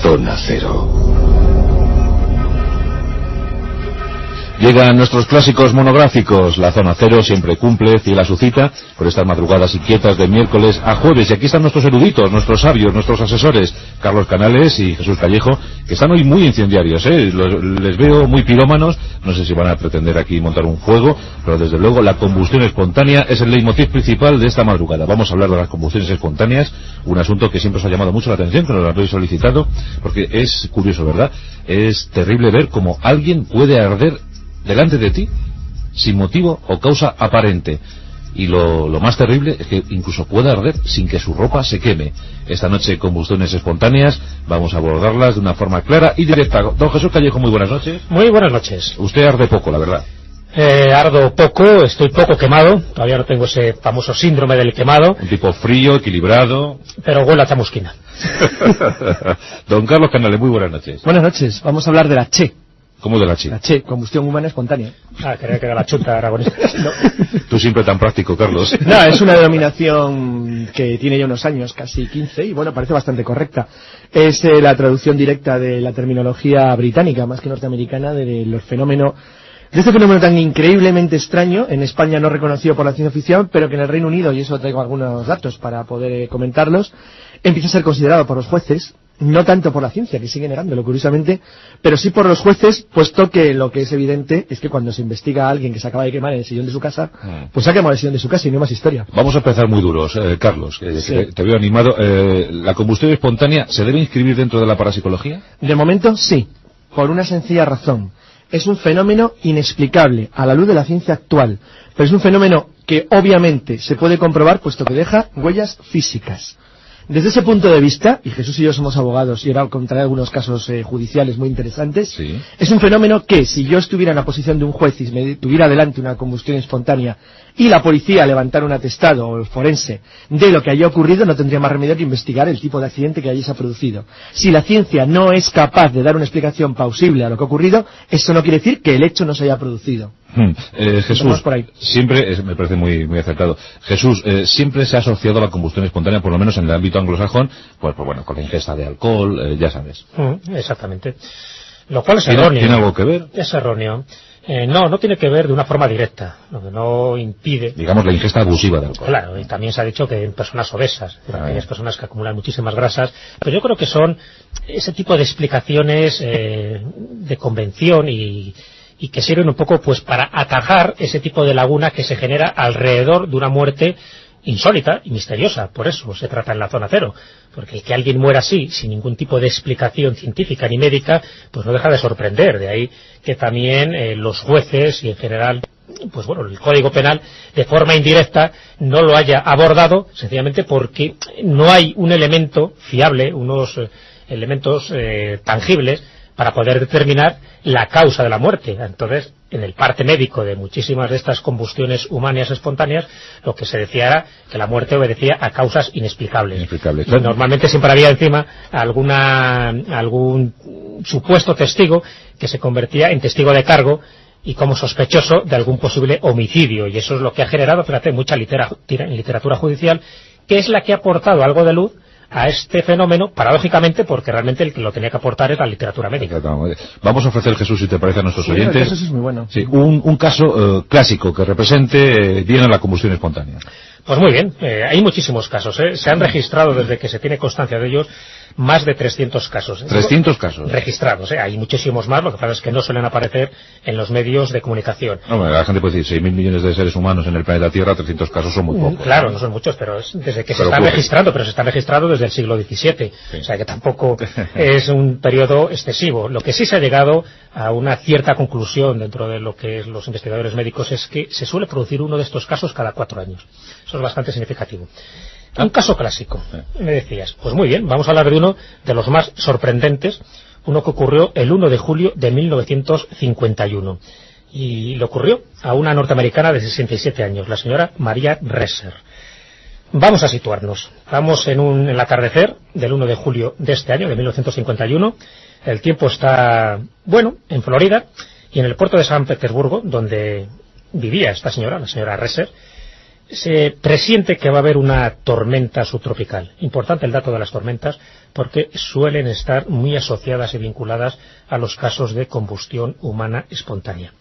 Zona Cero. Llegan nuestros clásicos monográficos. La Zona Cero siempre cumple, fiel a su cita, por estas madrugadas inquietas de miércoles a jueves. Y aquí están nuestros eruditos, nuestros sabios, nuestros asesores, Carlos Canales y Jesús Callejo, que están hoy muy incendiarios, les veo muy pirómanos. No sé si van a pretender aquí montar un fuego, pero desde luego la combustión espontánea es el leitmotiv principal de esta madrugada. Vamos a hablar de las combustiones espontáneas, un asunto que siempre os ha llamado mucho la atención, que nos lo habéis solicitado, porque es curioso, ¿verdad? Es terrible ver cómo alguien puede arder delante de ti, sin motivo o causa aparente. Y lo más terrible es que incluso puede arder sin que su ropa se queme. Esta noche, combustiones espontáneas, vamos a abordarlas de una forma clara y directa. Don Jesús Callejo, muy buenas noches. Muy buenas noches. Usted arde poco, la verdad. Ardo poco, estoy poco quemado, todavía no tengo ese famoso síndrome del quemado. Un tipo frío, equilibrado. Pero huele a chamusquina. Don Carlos Canales, muy buenas noches. Buenas noches, vamos a hablar de la CHE. ¿Cómo de la CHE? La CHE, combustión humana espontánea. Creía que era la chuta aragonesa. No. Tú siempre tan práctico, Carlos. No, es una denominación que tiene ya unos años, casi 15, y bueno, parece bastante correcta. Es la traducción directa de la terminología británica, más que norteamericana, de este fenómeno tan increíblemente extraño, en España no reconocido por la ciencia oficial, pero que en el Reino Unido, y eso traigo algunos datos para poder comentarlos, empieza a ser considerado por los jueces, no tanto por la ciencia, que sigue negándolo curiosamente, pero sí por los jueces, puesto que lo que es evidente es que cuando se investiga a alguien que se acaba de quemar en el sillón de su casa, pues se ha quemado el sillón de su casa y no hay más historia. Vamos a empezar muy duros, Carlos, Sí. te veo animado. ¿La combustión espontánea se debe inscribir dentro de la parapsicología? De momento sí, por una sencilla razón. Es un fenómeno inexplicable a la luz de la ciencia actual, pero es un fenómeno que obviamente se puede comprobar puesto que deja huellas físicas. Desde ese punto de vista, y Jesús y yo somos abogados y ahora contaré algunos casos judiciales muy interesantes, sí. Es un fenómeno que si yo estuviera en la posición de un juez y me tuviera delante una combustión espontánea y la policía levantara un atestado o el forense de lo que haya ocurrido, no tendría más remedio que investigar el tipo de accidente que allí se ha producido. Si la ciencia no es capaz de dar una explicación plausible a lo que ha ocurrido, eso no quiere decir que el hecho no se haya producido. Jesús, por ahí. Siempre, me parece muy acertado. Jesús, siempre se ha asociado a la combustión espontánea, por lo menos en el ámbito anglosajón, pues bueno, con la ingesta de alcohol, ya sabes. Exactamente. Lo cual es erróneo. ¿Tiene algo que ver? Es erróneo. No tiene que ver de una forma directa, lo que no impide... Digamos, la ingesta abusiva de alcohol. Claro, y también se ha dicho que en personas obesas, en aquellas personas que acumulan muchísimas grasas, pero yo creo que son ese tipo de explicaciones de convención y que sirven un poco pues para atajar ese tipo de laguna que se genera alrededor de una muerte insólita y misteriosa. Por eso se trata en la Zona Cero, porque que alguien muera así, sin ningún tipo de explicación científica ni médica, pues no deja de sorprender. De ahí que también los jueces y en general, pues bueno, el Código Penal de forma indirecta no lo haya abordado, sencillamente porque no hay un elemento fiable, unos elementos tangibles para poder determinar la causa de la muerte. Entonces, en el parte médico de muchísimas de estas combustiones humanas espontáneas, lo que se decía era que la muerte obedecía a causas inexplicables. Claro. Normalmente siempre había encima algún supuesto testigo que se convertía en testigo de cargo y como sospechoso de algún posible homicidio. Y eso es lo que ha generado, fíjate, mucha literatura judicial, que es la que ha aportado algo de luz a este fenómeno, paradójicamente, porque realmente el que lo tenía que aportar es la literatura médica. Vamos a ofrecer, Jesús, si te parece, a nuestros oyentes, Eso es muy bueno. Sí, un caso clásico que represente bien a la combustión espontánea. Pues muy bien, hay muchísimos casos, se han registrado desde que se tiene constancia de ellos más de 300 casos. 300 casos. Registrados, hay muchísimos más, lo que pasa es que no suelen aparecer en los medios de comunicación. No, la gente puede decir 6.000 millones de seres humanos en el planeta Tierra, 300 casos son muy pocos. Claro, no son muchos, pero es desde que se están registrando, pero se están registrando desde el siglo XVII, sí. O sea que tampoco es un periodo excesivo. Lo que sí se ha llegado a una cierta conclusión dentro de lo que es los investigadores médicos es que se suele producir uno de estos casos cada 4 años. Eso es bastante significativo. Un caso clásico, me decías. Pues muy bien, vamos a hablar de uno de los más sorprendentes, uno que ocurrió el 1 de julio de 1951. Y le ocurrió a una norteamericana de 67 años, la señora María Resser. Vamos a situarnos. Estamos en el atardecer del 1 de julio de este año, de 1951. El tiempo está, bueno, en Florida, y en el puerto de San Petersburgo, donde vivía esta señora, la señora Resser, Se presiente que va a haber una tormenta subtropical. Importante el dato de las tormentas porque suelen estar muy asociadas y vinculadas a los casos de combustión humana espontánea.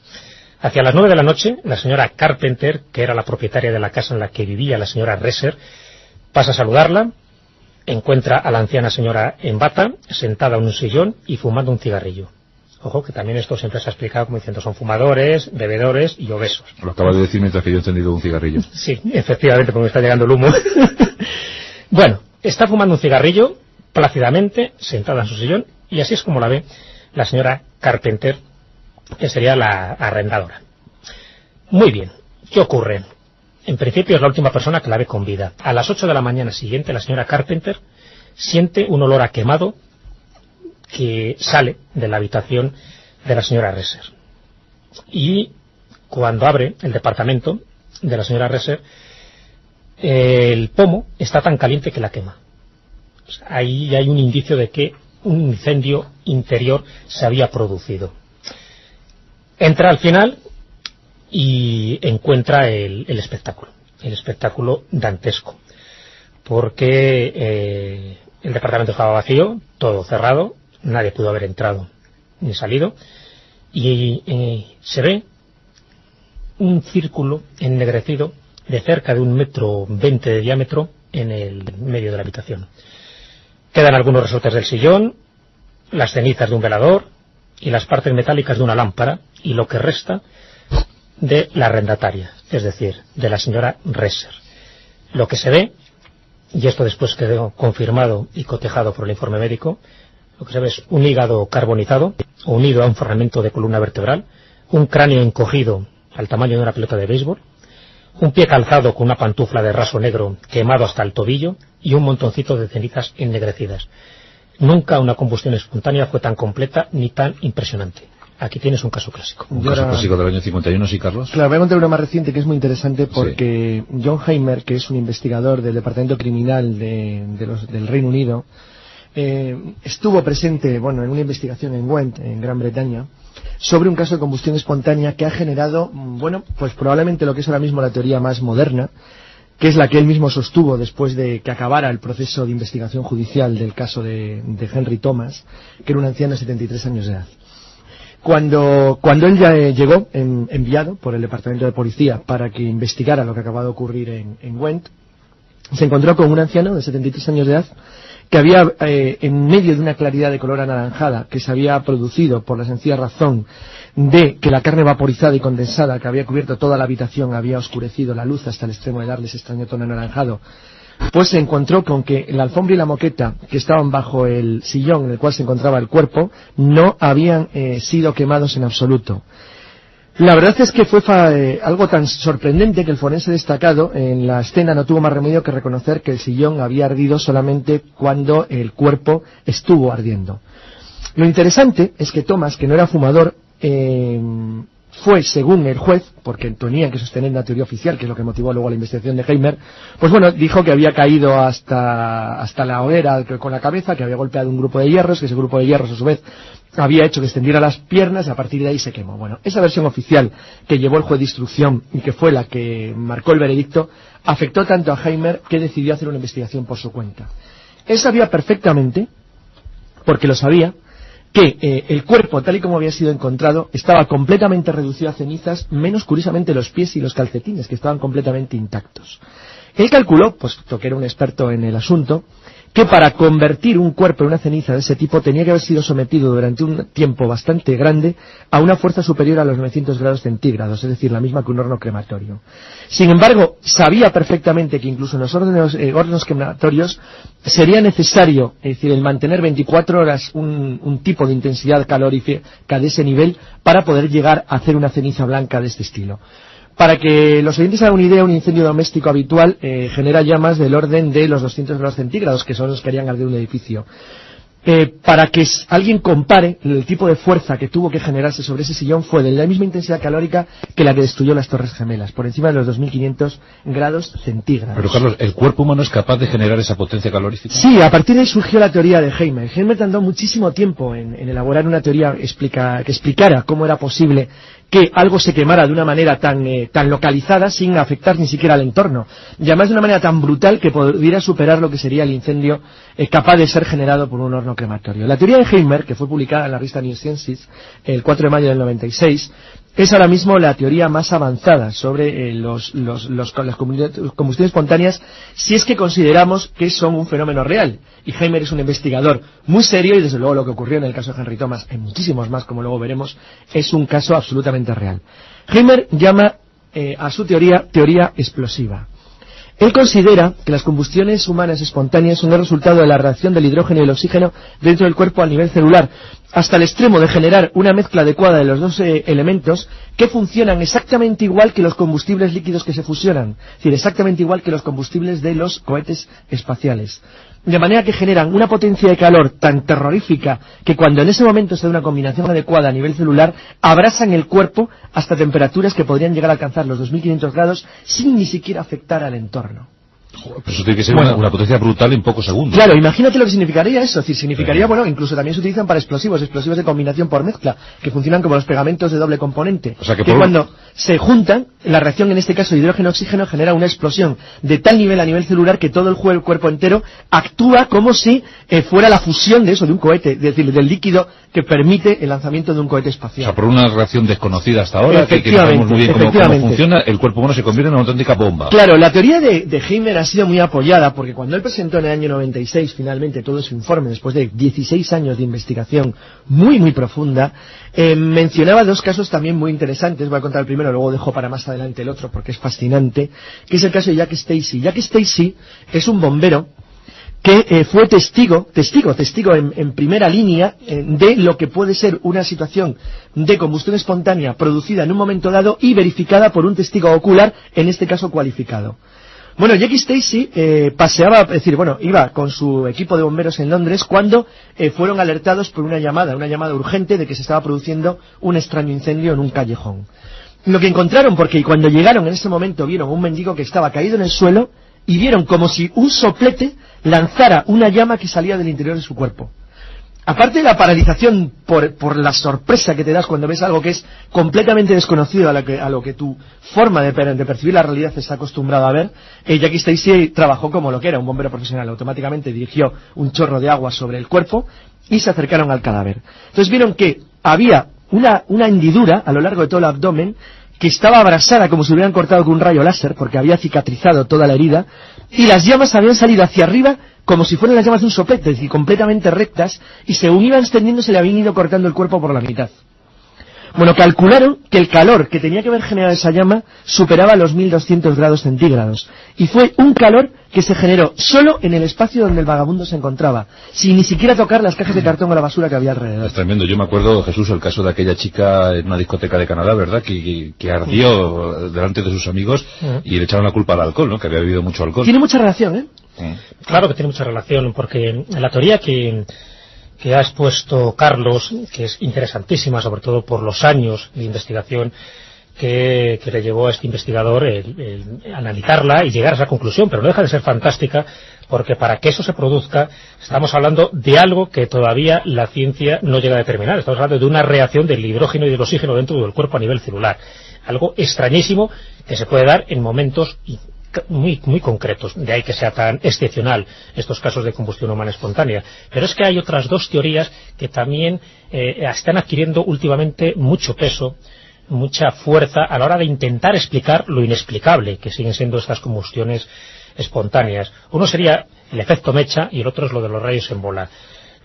Hacia las 9 de la noche, la señora Carpenter, que era la propietaria de la casa en la que vivía la señora Reser, pasa a saludarla, encuentra a la anciana señora en bata, sentada en un sillón y fumando un cigarrillo. Ojo, que también esto siempre se ha explicado como diciendo son fumadores, bebedores y obesos. Lo acaba de decir mientras que yo he encendido un cigarrillo. Sí, efectivamente, porque me está llegando el humo. Bueno, está fumando un cigarrillo plácidamente, sentada en su sillón, y así es como la ve la señora Carpenter, que sería la arrendadora. Muy bien, ¿qué ocurre? En principio es la última persona que la ve con vida. A las 8 de la mañana siguiente, la señora Carpenter siente un olor a quemado que sale de la habitación de la señora Reser. Y cuando abre el departamento de la señora Reser, el pomo está tan caliente que la quema. O sea, ahí hay un indicio de que un incendio interior se había producido. Entra al final y encuentra el espectáculo dantesco, porque el departamento estaba vacío, todo cerrado, nadie pudo haber entrado ni salido, y se ve un círculo ennegrecido de cerca de 1,20 m de diámetro en el medio de la habitación. Quedan algunos resortes del sillón, las cenizas de un velador y las partes metálicas de una lámpara, y lo que resta de la arrendataria, es decir, de la señora Reser. Lo que se ve, y esto después quedó confirmado y cotejado por el informe médico, lo que se ve es un hígado carbonizado, unido a un fragmento de columna vertebral, un cráneo encogido al tamaño de una pelota de béisbol, un pie calzado con una pantufla de raso negro quemado hasta el tobillo y un montoncito de cenizas ennegrecidas. Nunca una combustión espontánea fue tan completa ni tan impresionante. Aquí tienes un caso clásico. Un caso clásico del año 51, ¿sí, Carlos? Claro, voy a contar uno más reciente que es muy interesante porque sí. John Heimer, que es un investigador del Departamento Criminal del Reino Unido, estuvo presente, en una investigación en Gwent, en Gran Bretaña, sobre un caso de combustión espontánea que ha generado, pues probablemente lo que es ahora mismo la teoría más moderna, que es la que él mismo sostuvo después de que acabara el proceso de investigación judicial del caso de Henry Thomas, que era un anciano de 73 años de edad. Cuando él ya llegó, enviado por el Departamento de Policía para que investigara lo que acababa de ocurrir en Gwent, se encontró con un anciano de 73 años de edad que había, en medio de una claridad de color anaranjada que se había producido por la sencilla razón de que la carne vaporizada y condensada que había cubierto toda la habitación había oscurecido la luz hasta el extremo de darle ese extraño tono anaranjado, pues se encontró con que la alfombra y la moqueta que estaban bajo el sillón en el cual se encontraba el cuerpo no habían sido quemados en absoluto. La verdad es que fue algo tan sorprendente que el forense destacado en la escena no tuvo más remedio que reconocer que el sillón había ardido solamente cuando el cuerpo estuvo ardiendo. Lo interesante es que Thomas, que no era fumador, fue, según el juez, porque tenían que sostener una teoría oficial, que es lo que motivó luego la investigación de Heimer, pues dijo que había caído hasta la hoguera con la cabeza, que había golpeado un grupo de hierros, que ese grupo de hierros a su vez había hecho que extendiera las piernas y a partir de ahí se quemó. Esa versión oficial que llevó el juez de instrucción y que fue la que marcó el veredicto, afectó tanto a Heimer que decidió hacer una investigación por su cuenta. Él sabía perfectamente, porque lo sabía, que el cuerpo, tal y como había sido encontrado, estaba completamente reducido a cenizas, menos curiosamente los pies y los calcetines, que estaban completamente intactos. Él calculó, puesto que era un experto en el asunto, que para convertir un cuerpo en una ceniza de ese tipo tenía que haber sido sometido durante un tiempo bastante grande a una fuerza superior a los 900 grados centígrados, es decir, la misma que un horno crematorio. Sin embargo, sabía perfectamente que incluso en los hornos crematorios sería necesario, es decir, el mantener 24 horas un tipo de intensidad calorífica de ese nivel para poder llegar a hacer una ceniza blanca de este estilo. Para que los oyentes hagan una idea, un incendio doméstico habitual genera llamas del orden de los 200 grados centígrados, que son los que harían arder un edificio. para que alguien compare el tipo de fuerza que tuvo que generarse sobre ese sillón, fue de la misma intensidad calórica que la que destruyó las Torres Gemelas, por encima de los 2500 grados centígrados. Pero Carlos, ¿el cuerpo humano es capaz de generar esa potencia calorífica? Sí, a partir de ahí surgió la teoría de Heimer. Heimer tardó muchísimo tiempo en elaborar una teoría que explicara cómo era posible que algo se quemara de una manera tan localizada sin afectar ni siquiera al entorno, y además de una manera tan brutal que pudiera superar lo que sería el incendio capaz de ser generado por un horno crematorio. La teoría de Heimer, que fue publicada en la revista New Sciences el 4 de mayo del 96, es ahora mismo la teoría más avanzada sobre las combustiones espontáneas, si es que consideramos que son un fenómeno real. Y Heimer es un investigador muy serio, y desde luego lo que ocurrió en el caso de Henry Thomas, en muchísimos más, como luego veremos, es un caso absolutamente real. Heimer llama a su teoría explosiva. Él considera que las combustiones humanas espontáneas son el resultado de la reacción del hidrógeno y el oxígeno dentro del cuerpo a nivel celular, hasta el extremo de generar una mezcla adecuada de los dos elementos que funcionan exactamente igual que los combustibles líquidos que se fusionan, es decir, exactamente igual que los combustibles de los cohetes espaciales. De manera que generan una potencia de calor tan terrorífica que cuando en ese momento se da una combinación adecuada a nivel celular, abrasan el cuerpo hasta temperaturas que podrían llegar a alcanzar los 2500 grados sin ni siquiera afectar al entorno. Pues eso tiene que ser una potencia brutal en pocos segundos. Claro, imagínate lo que significaría eso. Es decir, significaría, incluso también se utilizan para explosivos de combinación por mezcla, que funcionan como los pegamentos de doble componente. O sea que cuando se juntan, la reacción en este caso de hidrógeno-oxígeno genera una explosión de tal nivel a nivel celular que todo el cuerpo entero actúa como si fuera la fusión de eso, de un cohete, es decir, del líquido que permite el lanzamiento de un cohete espacial. O sea, por una reacción desconocida hasta ahora, que no sabemos muy bien cómo funciona, el cuerpo humano se convierte en una auténtica bomba. Claro, la teoría de Heimer ha sido muy apoyada, porque cuando él presentó en el año 96 finalmente todo su informe, después de 16 años de investigación muy profunda, mencionaba dos casos también muy interesantes. Voy a contar el primero, luego dejo para más adelante el otro porque es fascinante, que es el caso de Jack Stacy. Jack Stacy es un bombero que fue testigo en primera línea de lo que puede ser una situación de combustión espontánea producida en un momento dado y verificada por un testigo ocular, en este caso cualificado. Bueno, Jackie Stacy iba con su equipo de bomberos en Londres cuando fueron alertados por una llamada urgente de que se estaba produciendo un extraño incendio en un callejón. Lo que encontraron, porque cuando llegaron en ese momento vieron un mendigo que estaba caído en el suelo y vieron como si un soplete lanzara una llama que salía del interior de su cuerpo. Aparte de la paralización por la sorpresa que te das cuando ves algo que es completamente desconocido a lo que tu forma de percibir la realidad está acostumbrado a ver, Jackie Stacy trabajó como lo que era un bombero profesional. Automáticamente dirigió un chorro de agua sobre el cuerpo y se acercaron al cadáver. Entonces vieron que había una hendidura a lo largo de todo el abdomen que estaba abrasada como si hubieran cortado con un rayo láser, porque había cicatrizado toda la herida, y las llamas habían salido hacia arriba como si fueran las llamas de un soplete, es decir, completamente rectas, y según iban extendiéndose le habían ido cortando el cuerpo por la mitad. Bueno, calcularon que el calor que tenía que haber generado esa llama superaba los 1200 grados centígrados. Y fue un calor que se generó solo en el espacio donde el vagabundo se encontraba, sin ni siquiera tocar las cajas de cartón o la basura que había alrededor. Es tremendo. Yo me acuerdo, Jesús, el caso de aquella chica en una discoteca de Canadá, ¿verdad?, que ardió delante de sus amigos y le echaron la culpa al alcohol, ¿no?, que había bebido mucho alcohol. Tiene mucha relación, ¿eh? Claro que tiene mucha relación, porque la teoría que ha expuesto Carlos, que es interesantísima, sobre todo por los años de investigación que le llevó a este investigador el analizarla y llegar a esa conclusión, pero no deja de ser fantástica, porque para que eso se produzca estamos hablando de algo que todavía la ciencia no llega a determinar. Estamos hablando de una reacción del hidrógeno y del oxígeno dentro del cuerpo a nivel celular, algo extrañísimo que se puede dar en momentos muy concretos, de ahí que sea tan excepcional estos casos de combustión humana espontánea. Pero es que hay otras dos teorías que también están adquiriendo últimamente mucho peso, mucha fuerza a la hora de intentar explicar lo inexplicable que siguen siendo estas combustiones espontáneas. Uno sería el efecto mecha y el otro es lo de los rayos en bola.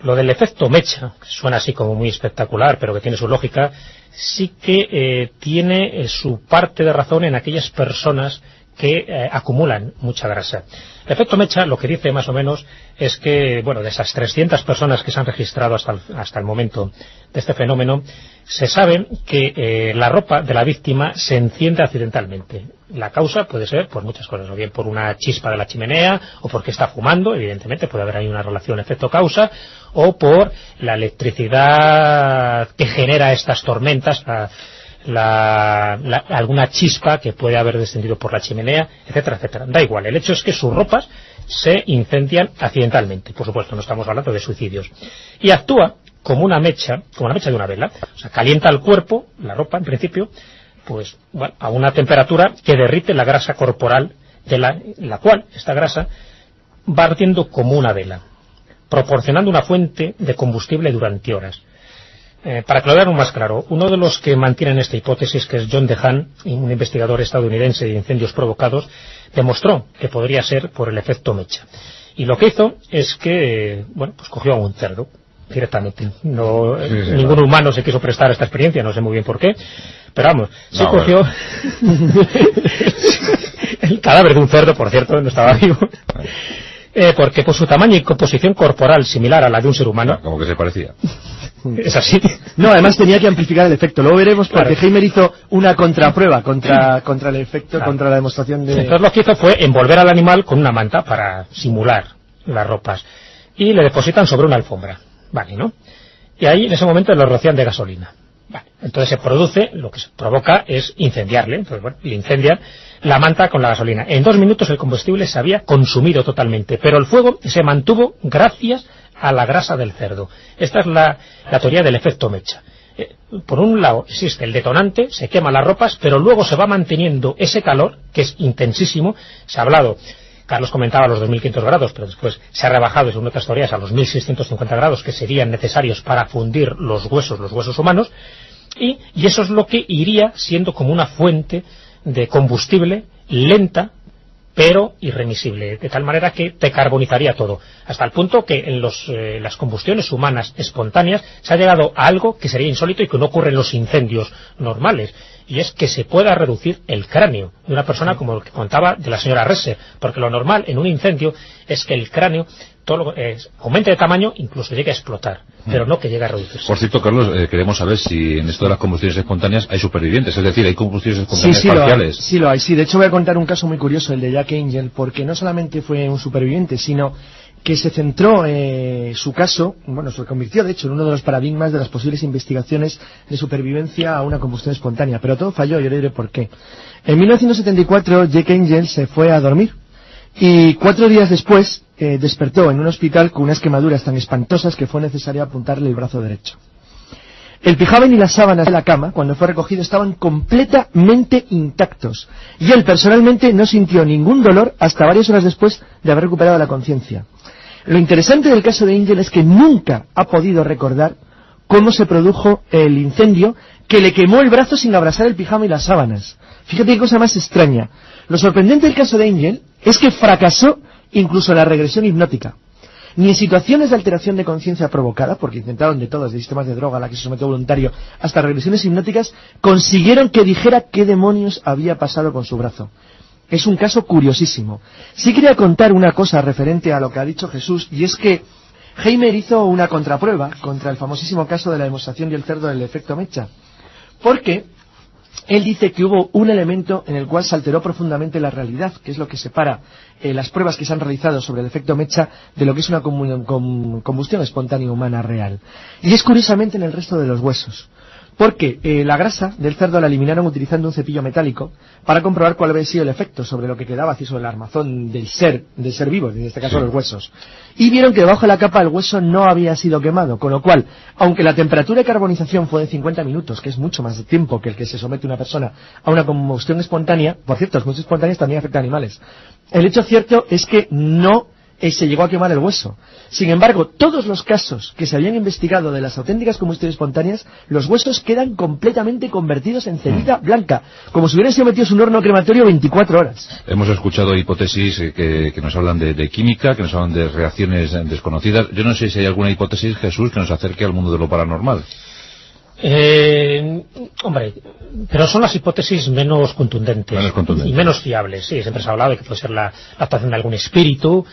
Lo del efecto mecha, que suena así como muy espectacular, pero que tiene su lógica, sí que tiene su parte de razón en aquellas personas que acumulan mucha grasa. El efecto mecha lo que dice más o menos es que, bueno, de esas 300 personas que se han registrado hasta el momento de este fenómeno, se sabe que la ropa de la víctima se enciende accidentalmente. La causa puede ser por muchas cosas, o bien por una chispa de la chimenea, o porque está fumando, evidentemente puede haber ahí una relación efecto-causa, o por la electricidad que genera estas tormentas, alguna chispa que puede haber descendido por la chimenea, etcétera, etcétera. Da igual, el hecho es que sus ropas se incendian accidentalmente. Por supuesto, no estamos hablando de suicidios. Y actúa como una mecha de una vela. O sea, calienta el cuerpo, la ropa en principio, pues bueno, a una temperatura que derrite la grasa corporal, de la cual esta grasa va ardiendo como una vela, proporcionando una fuente de combustible durante horas. Para que lo vean más claro, uno de los que mantienen esta hipótesis, que es John DeHaan, un investigador estadounidense de incendios provocados, demostró que podría ser por el efecto mecha. Y lo que hizo es que, bueno, pues cogió a un cerdo directamente. Ningún humano se quiso prestar a esta experiencia, no sé muy bien por qué, pero vamos, cogió el cadáver de un cerdo, por cierto, no estaba vivo. Porque por su tamaño y composición corporal similar a la de un ser humano. Como que se parecía. Es así. No, además tenía que amplificar el efecto. Luego veremos porque Heimer hizo una contraprueba contra el efecto, contra la demostración de... Entonces lo que hizo fue envolver al animal con una manta para simular las ropas. Y le depositan sobre una alfombra. Vale, ¿no? Y ahí en ese momento lo rocian de gasolina. Vale. Entonces se produce, lo que se provoca es incendiarle. Entonces, bueno, le incendian la manta con la gasolina. En 2 minutos el combustible se había consumido totalmente, pero el fuego se mantuvo gracias a la grasa del cerdo. Esta es la teoría del efecto mecha. Por un lado existe el detonante, se queman las ropas, pero luego se va manteniendo ese calor, que es intensísimo. Se ha hablado, Carlos comentaba los 2.500 grados, pero después se ha rebajado, según otras teorías, a los 1.650 grados que serían necesarios para fundir los huesos humanos, y eso es lo que iría siendo como una fuente de combustible lenta, pero irremisible, de tal manera que te carbonizaría todo, hasta el punto que en las combustiones humanas espontáneas se ha llegado a algo que sería insólito y que no ocurre en los incendios normales, y es que se pueda reducir el cráneo de una persona, como el que contaba de la señora Resser, porque lo normal en un incendio es que el cráneo aumente de tamaño, incluso llegue a explotar, pero no que llegue a reducirse. Por cierto, Carlos, queremos saber si en esto de las combustiones espontáneas hay supervivientes, es decir, hay combustiones espontáneas parciales. Sí, lo hay. De hecho, voy a contar un caso muy curioso, el de Jack Angel, porque no solamente fue un superviviente, sino que se centró su caso, bueno, se convirtió de hecho en uno de los paradigmas de las posibles investigaciones de supervivencia a una combustión espontánea, pero todo falló, yo le diré por qué. En 1974, Jack Angel se fue a dormir y 4 días después despertó en un hospital con unas quemaduras tan espantosas que fue necesario apuntarle el brazo derecho. El pijamen y las sábanas de la cama, cuando fue recogido, estaban completamente intactos, y él personalmente no sintió ningún dolor hasta varias horas después de haber recuperado la conciencia. Lo interesante del caso de Angel es que nunca ha podido recordar cómo se produjo el incendio que le quemó el brazo sin abrasar el pijama y las sábanas. Fíjate qué cosa más extraña. Lo sorprendente del caso de Angel es que fracasó incluso la regresión hipnótica. Ni en situaciones de alteración de conciencia provocada, porque intentaron de todos, de sistemas de droga a la que se sometió voluntario, hasta regresiones hipnóticas, consiguieron que dijera qué demonios había pasado con su brazo. Es un caso curiosísimo. Sí quería contar una cosa referente a lo que ha dicho Jesús, y es que Heimer hizo una contraprueba contra el famosísimo caso de la demostración del cerdo del efecto mecha, porque él dice que hubo un elemento en el cual se alteró profundamente la realidad, que es lo que separa las pruebas que se han realizado sobre el efecto mecha de lo que es una combustión espontánea humana real. Y es curiosamente en el resto de los huesos. Porque la grasa del cerdo la eliminaron utilizando un cepillo metálico para comprobar cuál había sido el efecto sobre lo que quedaba así sobre el armazón del ser vivo, en este caso los huesos. Y vieron que debajo de la capa el hueso no había sido quemado, con lo cual, aunque la temperatura de carbonización fue de 50 minutos, que es mucho más de tiempo que el que se somete una persona a una combustión espontánea, por cierto, las combustiones espontáneas también afectan a animales, el hecho cierto es que no se llegó a quemar el hueso. Sin embargo, todos los casos que se habían investigado de las auténticas combustiones espontáneas, los huesos quedan completamente convertidos en cerita blanca, como si hubieran sido metidos en un horno crematorio 24 horas. Hemos escuchado hipótesis que nos hablan de química, que nos hablan de reacciones desconocidas. Yo no sé si hay alguna hipótesis, Jesús, que nos acerque al mundo de lo paranormal. Hombre, pero son las hipótesis menos contundentes, y menos fiables. Sí, siempre se ha hablado de que puede ser la actuación de algún espíritu,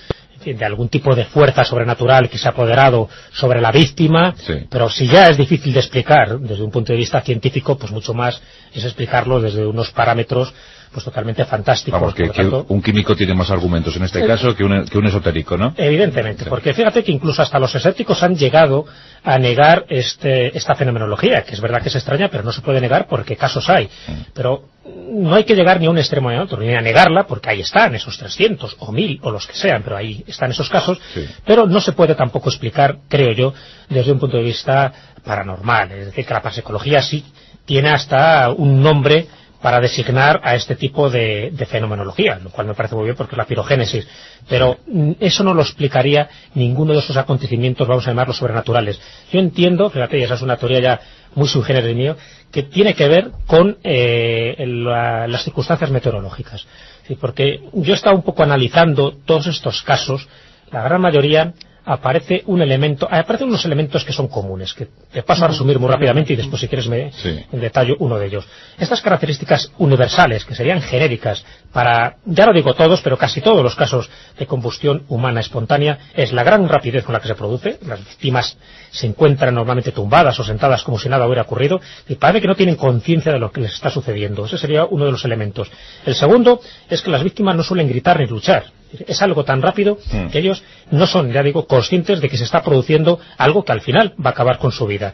de algún tipo de fuerza sobrenatural que se ha apoderado sobre la víctima, pero si ya es difícil de explicar desde un punto de vista científico, pues mucho más es explicarlo desde unos parámetros pues totalmente fantásticos. Vamos, que un químico tiene más argumentos en este caso que un esotérico, ¿no? Evidentemente, porque fíjate que incluso hasta los escépticos han llegado a negar esta fenomenología, que es verdad que es extraña, pero no se puede negar porque casos hay. Pero no hay que llegar ni a un extremo ni a otro, ni a negarla, porque ahí están esos 300 o 1000 o los que sean, pero ahí están esos casos, pero no se puede tampoco explicar, creo yo, desde un punto de vista paranormal. Es decir, que la parapsicología sí tiene hasta un nombre para designar a este tipo de fenomenología, lo cual me parece muy bien porque es la pirogénesis, pero eso no lo explicaría ninguno de esos acontecimientos, vamos a llamarlos sobrenaturales. Yo entiendo, fíjate, y esa es una teoría ya muy sui generis mío, que tiene que ver con las circunstancias meteorológicas. ¿Sí? Porque yo he estado un poco analizando todos estos casos, la gran mayoría aparecen unos elementos que son comunes, que te paso a resumir muy rápidamente y después si quieres en detalle uno de ellos. Estas características universales, que serían genéricas para, ya no digo todos, pero casi todos los casos de combustión humana espontánea, es la gran rapidez con la que se produce. Las víctimas se encuentran normalmente tumbadas o sentadas como si nada hubiera ocurrido y parece que no tienen conciencia de lo que les está sucediendo. Ese sería uno de los elementos. El segundo es que las víctimas no suelen gritar ni luchar. Es algo tan rápido que ellos no son, ya digo, conscientes de que se está produciendo algo que al final va a acabar con su vida.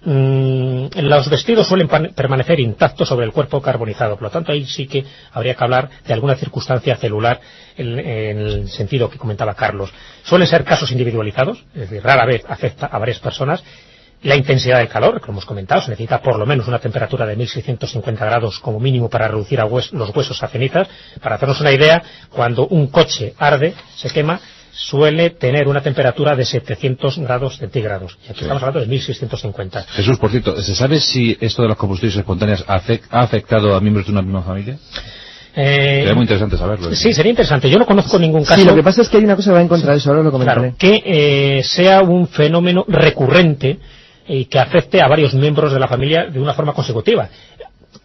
Los vestidos suelen permanecer intactos sobre el cuerpo carbonizado, por lo tanto ahí sí que habría que hablar de alguna circunstancia celular en el sentido que comentaba Carlos. Suelen ser casos individualizados, es decir, rara vez afecta a varias personas. La intensidad del calor, como hemos comentado, se necesita por lo menos una temperatura de 1650 grados como mínimo para reducir los huesos a cenizas. Para hacernos una idea, cuando un coche arde, se quema, suele tener una temperatura de 700 grados centígrados. Y aquí estamos hablando de 1650. Jesús, por cierto, ¿se sabe si esto de las combustiones espontáneas ha afectado a miembros de una misma familia? Sería muy interesante saberlo. Sí, sería interesante. Yo no conozco ningún caso. Sí, lo que pasa es que hay una cosa que va en contra de eso, ahora lo comentaré. Claro, que sea un fenómeno recurrente y que afecte a varios miembros de la familia de una forma consecutiva.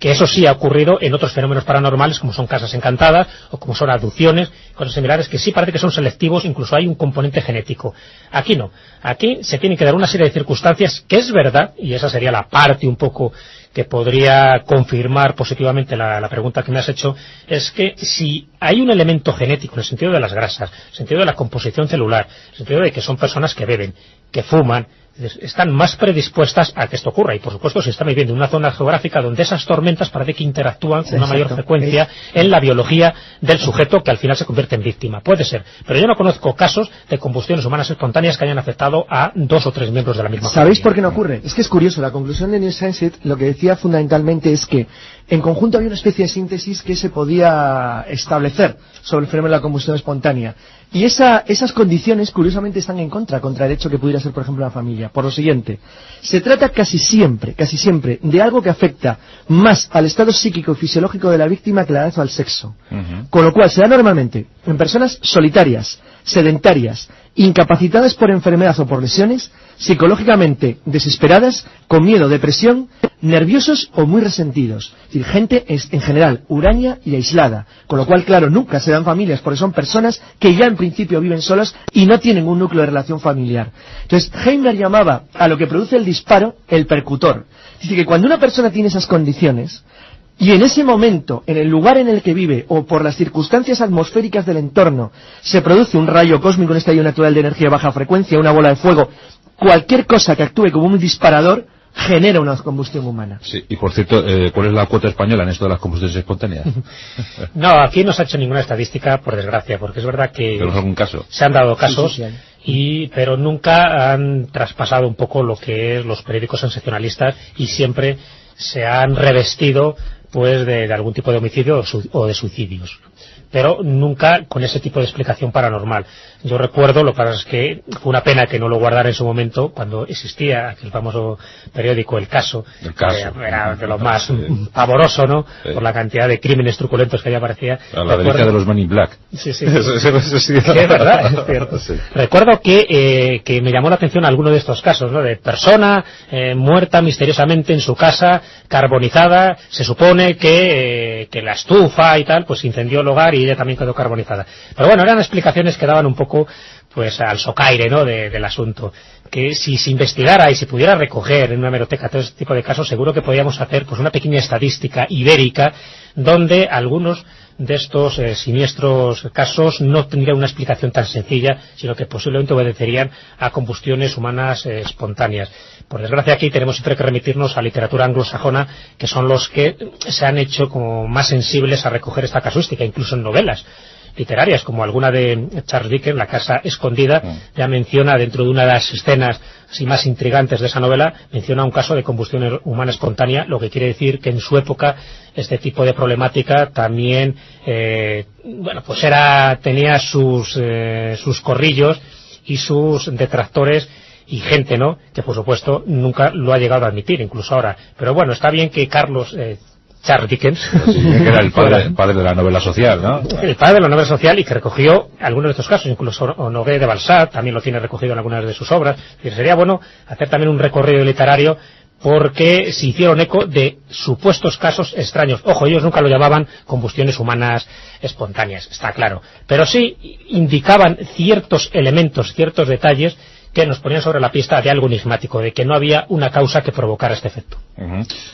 Que eso sí ha ocurrido en otros fenómenos paranormales, como son casas encantadas, o como son abducciones, cosas similares, que sí parece que son selectivos, incluso hay un componente genético. Aquí no. Aquí se tienen que dar una serie de circunstancias que es verdad, y esa sería la parte un poco que podría confirmar positivamente la pregunta que me has hecho, es que si hay un elemento genético, en el sentido de las grasas, en el sentido de la composición celular, en el sentido de que son personas que beben, que fuman, están más predispuestas a que esto ocurra, y por supuesto si están viviendo en una zona geográfica donde esas tormentas parece que interactúan con una mayor frecuencia en la biología del sujeto, que al final se convierte en víctima. Puede ser, pero yo no conozco casos de combustiones humanas espontáneas que hayan afectado a 2 o 3 miembros de la misma familia. ¿Sabéis por qué no ocurre? Es que es curioso, la conclusión de New Science lo que decía fundamentalmente es que en conjunto había una especie de síntesis que se podía establecer sobre el fenómeno de la combustión espontánea. Y esas condiciones, curiosamente, están contra el hecho que pudiera ser, por ejemplo, una familia. Por lo siguiente, se trata casi siempre, de algo que afecta más al estado psíquico y fisiológico de la víctima que al sexo. Con lo cual, se da normalmente en personas solitarias, sedentarias, incapacitadas por enfermedad o por lesiones, psicológicamente desesperadas, con miedo, depresión, nerviosos o muy resentidos. Es decir, gente en general huraña y aislada. Con lo cual, claro, nunca se dan familias, porque son personas que ya en principio viven solas y no tienen un núcleo de relación familiar. Entonces, Heimler llamaba a lo que produce el disparo el percutor. Es decir, que cuando una persona tiene esas condiciones, y en ese momento, en el lugar en el que vive, o por las circunstancias atmosféricas del entorno, se produce un rayo cósmico, un estallido natural de energía de baja frecuencia, una bola de fuego, cualquier cosa que actúe como un disparador, genera una combustión humana. Sí, y por cierto, ¿cuál es la cuota española en esto de las combustiones espontáneas? No, aquí no se ha hecho ninguna estadística, por desgracia, porque es verdad que ¿tenemos algún caso? Se han dado casos, sí. Pero nunca han traspasado un poco lo que es los periódicos sensacionalistas y siempre se han revestido pues de algún tipo de homicidio o de suicidios. pero nunca con ese tipo de explicación paranormal. Yo recuerdo, lo que pasa es que fue una pena que no lo guardara en su momento, cuando existía aquel famoso periódico El Caso. Era de lo más pavoroso, ¿no? Por la cantidad de crímenes truculentos que allí aparecía. La delicia de los Men in Black. Sí. Sí, es verdad, es cierto. Sí. Recuerdo que me llamó la atención alguno de estos casos, ¿no? De persona muerta misteriosamente en su casa, carbonizada, se supone que la estufa y tal, pues incendió el hogar y ella también quedó carbonizada. Pero bueno, eran explicaciones que daban un poco pues al socaire, ¿no? del asunto. Que si se investigara y se pudiera recoger en una hemeroteca todo este tipo de casos, seguro que podíamos hacer pues una pequeña estadística ibérica donde algunos de estos siniestros casos no tendrían una explicación tan sencilla, sino que posiblemente obedecerían a combustiones humanas espontáneas. Por desgracia, aquí tenemos siempre que remitirnos a literatura anglosajona, que son los que se han hecho como más sensibles a recoger esta casuística, incluso en novelas literarias, como alguna de Charles Dickens, La casa escondida, ya menciona dentro de una de las escenas así más intrigantes de esa novela, menciona un caso de combustión humana espontánea, lo que quiere decir que en su época este tipo de problemática también pues tenía sus corrillos y sus detractores y gente, ¿no?, que por supuesto nunca lo ha llegado a admitir, incluso ahora. Pero bueno, está bien que Charles Dickens, que era el padre de la novela social, ¿no? El padre de la novela social, y que recogió algunos de estos casos, incluso Honoré de Balzac también lo tiene recogido en algunas de sus obras. Sería bueno hacer también un recorrido literario, porque se hicieron eco de supuestos casos extraños. Ojo, ellos nunca lo llamaban combustiones humanas espontáneas, está claro, pero sí indicaban ciertos elementos, ciertos detalles que nos ponían sobre la pista de algo enigmático, de que no había una causa que provocara este efecto.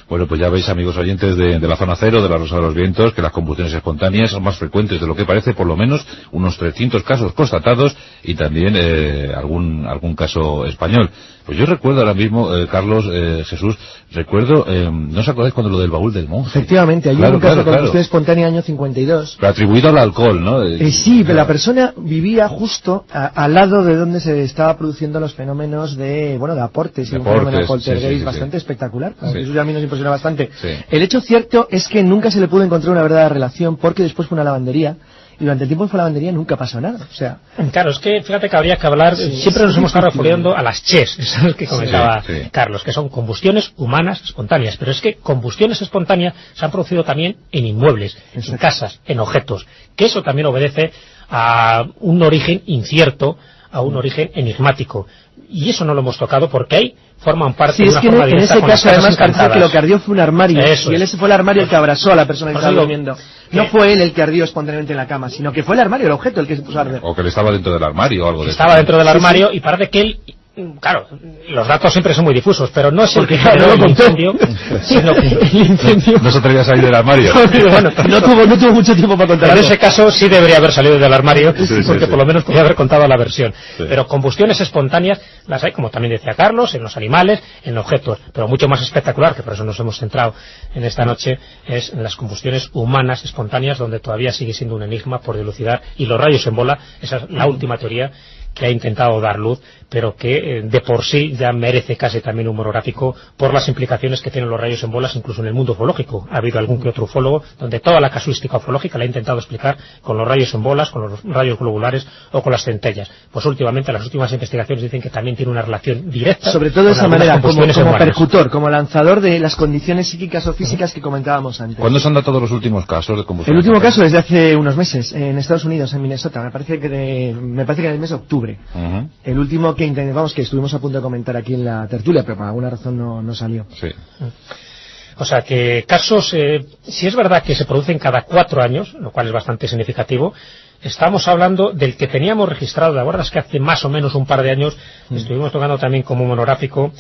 Bueno, pues ya veis, amigos oyentes de la Zona Cero, de la Rosa de los Vientos, que las combustiones espontáneas son más frecuentes de lo que parece, por lo menos unos 300 casos constatados y también algún caso español. Pues yo recuerdo ahora mismo, Carlos, Jesús, recuerdo, ¿no os acordáis cuando lo del baúl del monje? Efectivamente, hay un caso de combustión espontánea año 52. Pero atribuido al alcohol, ¿no? Sí, pero la persona vivía justo al lado de donde se estaba produciendo los fenómenos de aportes, y un fenómeno poltergeist bastante espectacular. Eso a mí nos impresiona bastante. Sí. El hecho cierto es que nunca se le pudo encontrar una verdadera relación, porque después fue una lavandería, y durante el tiempo que fue la lavandería nunca pasó nada. O sea, claro, es que fíjate que habría que hablar, siempre nos hemos estado refiriendo a las CHES, esas que comentaba Carlos, que son combustiones humanas espontáneas, pero es que combustiones espontáneas se han producido también en inmuebles, en casas, en objetos, que eso también obedece a un origen incierto, a un origen enigmático, y eso no lo hemos tocado porque ahí forman parte de una forma directa con las casas encantadas. En ese caso, además, parece que lo que ardió fue un armario, y ese fue el armario el que abrazó a la persona que estaba durmiendo. No fue él el que ardió espontáneamente en la cama, sino que fue el armario, el objeto, el que se puso a arder. O que él estaba dentro del armario o algo de eso. Estaba dentro del armario y parece que él... Claro, los datos siempre son muy difusos, pero no es el que generó el incendio, sino que el incendio... No se atrevía a salir del armario. Bueno, no tuvo mucho tiempo para contar. En ese caso sí debería haber salido del armario, porque por lo menos podía haber contado la versión. Pero combustiones espontáneas las hay, como también decía Carlos, en los animales, en objetos, pero mucho más espectacular, que por eso nos hemos centrado en esta noche, es en las combustiones humanas espontáneas, donde todavía sigue siendo un enigma por dilucidar, y los rayos en bola, esa es la última teoría que ha intentado dar luz, pero que de por sí ya merece casi también un monográfico por las implicaciones que tienen los rayos en bolas, incluso en el mundo ufológico. Ha habido algún que otro ufólogo donde toda la casuística ufológica la ha intentado explicar con los rayos en bolas, con los rayos globulares o con las centellas. Pues últimamente las últimas investigaciones dicen que también tiene una relación directa, sobre todo de esa manera, como percutor, como lanzador de las condiciones psíquicas o físicas que comentábamos antes. ¿Cuándo se han dado todos los últimos casos de combustión? El último caso es de hace unos meses, en Estados Unidos, en Minnesota, me parece que en el mes de octubre. El último que estuvimos a punto de comentar aquí en la tertulia, pero por alguna razón no salió. Sí. O sea que casos, si es verdad que se producen cada 4 años, lo cual es bastante significativo, estamos hablando del que teníamos registrado, ¿de acuerdo? Es que hace más o menos un par de años estuvimos tocando también como monográfico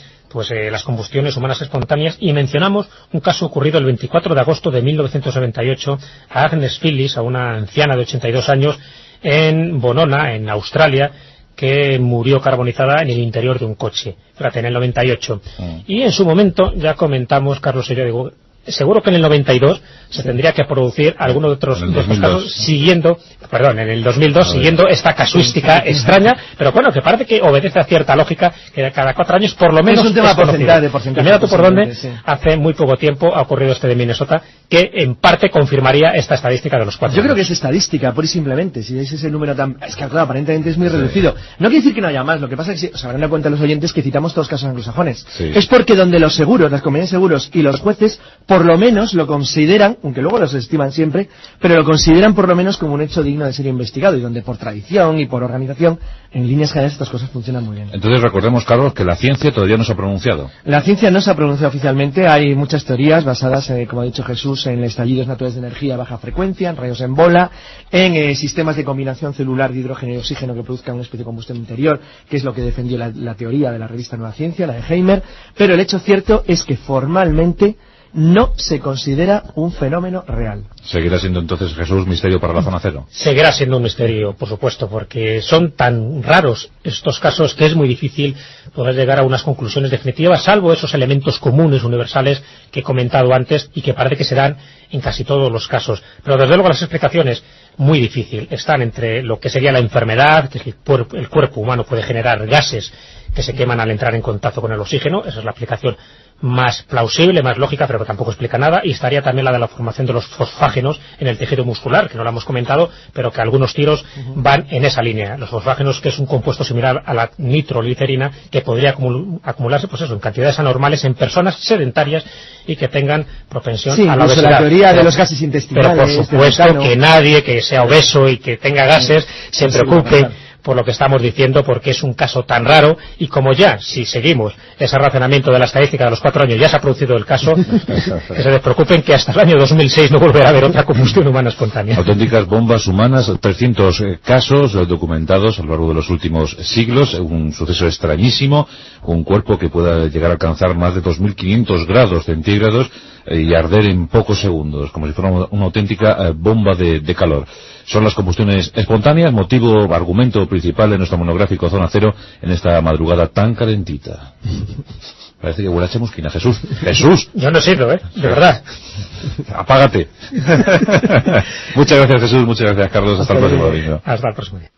las combustiones humanas espontáneas, y mencionamos un caso ocurrido el 24 de agosto de 1998 a Agnes Phillips, a una anciana de 82 años, en Bonona, en Australia, que murió carbonizada en el interior de un coche, fíjate, en el 98. Y en su momento ya comentamos, Carlos y yo, seguro que en el 92 se tendría que producir alguno de otros de estos casos siguiendo, en el 2002 siguiendo esta casuística extraña, pero bueno, que parece que obedece a cierta lógica, que cada 4 años por lo menos es un tema de porcentaje. Y mira tú por dónde, hace muy poco tiempo ha ocurrido este de Minnesota, que en parte confirmaría esta estadística de los 4 años. Yo creo que es estadística, pura y simplemente. Si ese es el número tan... Es que claro, aparentemente es muy reducido. No quiere decir que no haya más, lo que pasa es que se habrán dado cuenta los oyentes que citamos todos casos anglosajones. Sí. Es porque donde los seguros, las compañías de seguros y los jueces, por lo menos lo consideran, aunque luego los estiman siempre, pero lo consideran por lo menos como un hecho digno de ser investigado, y donde por tradición y por organización, en líneas generales estas cosas funcionan muy bien. Entonces recordemos, Carlos, que la ciencia todavía no se ha pronunciado. La ciencia no se ha pronunciado oficialmente, hay muchas teorías basadas, como ha dicho Jesús, en estallidos naturales de energía a baja frecuencia, en rayos en bola, en sistemas de combinación celular de hidrógeno y oxígeno que produzcan una especie de combustión interior, que es lo que defendió la teoría de la revista Nueva Ciencia, la de Heimer, pero el hecho cierto es que formalmente no se considera un fenómeno real. ¿Seguirá siendo entonces, Jesús, misterio para la zona cero? Seguirá siendo un misterio, por supuesto, porque son tan raros estos casos que es muy difícil poder llegar a unas conclusiones definitivas, salvo esos elementos comunes, universales, que he comentado antes y que parece que se dan en casi todos los casos. Pero desde luego las explicaciones, muy difícil, están entre lo que sería la enfermedad, que el cuerpo humano puede generar gases que se queman al entrar en contacto con el oxígeno, esa es la explicación más plausible, más lógica, pero que tampoco explica nada, y estaría también la de la formación de los fosfágenos en el tejido muscular, que no lo hemos comentado, pero que algunos tiros van en esa línea. Los fosfágenos, que es un compuesto similar a la nitroglicerina, que podría acumularse, pues eso, en cantidades anormales en personas sedentarias y que tengan propensión a la obesidad. La teoría de los gases intestinales. Pero por supuesto que nadie que sea obeso y que tenga gases se preocupe por lo que estamos diciendo, porque es un caso tan raro, y como ya, si seguimos ese razonamiento de la estadística de los 4 años, ya se ha producido el caso, que se despreocupen que hasta el año 2006 no volverá a haber otra combustión humana espontánea. Auténticas bombas humanas, 300 casos documentados a lo largo de los últimos siglos, un suceso extrañísimo, un cuerpo que pueda llegar a alcanzar más de 2.500 grados centígrados y arder en pocos segundos, como si fuera una auténtica bomba de calor. Son las combustiones espontáneas, argumento principal de nuestro monográfico Zona Cero en esta madrugada tan calentita. Parece que huele a chamusquina. Jesús. ¡Jesús! Yo no he sido, de verdad. Apágate. Muchas gracias, Jesús. Muchas gracias, Carlos. Hasta el próximo domingo. Hasta el próximo día.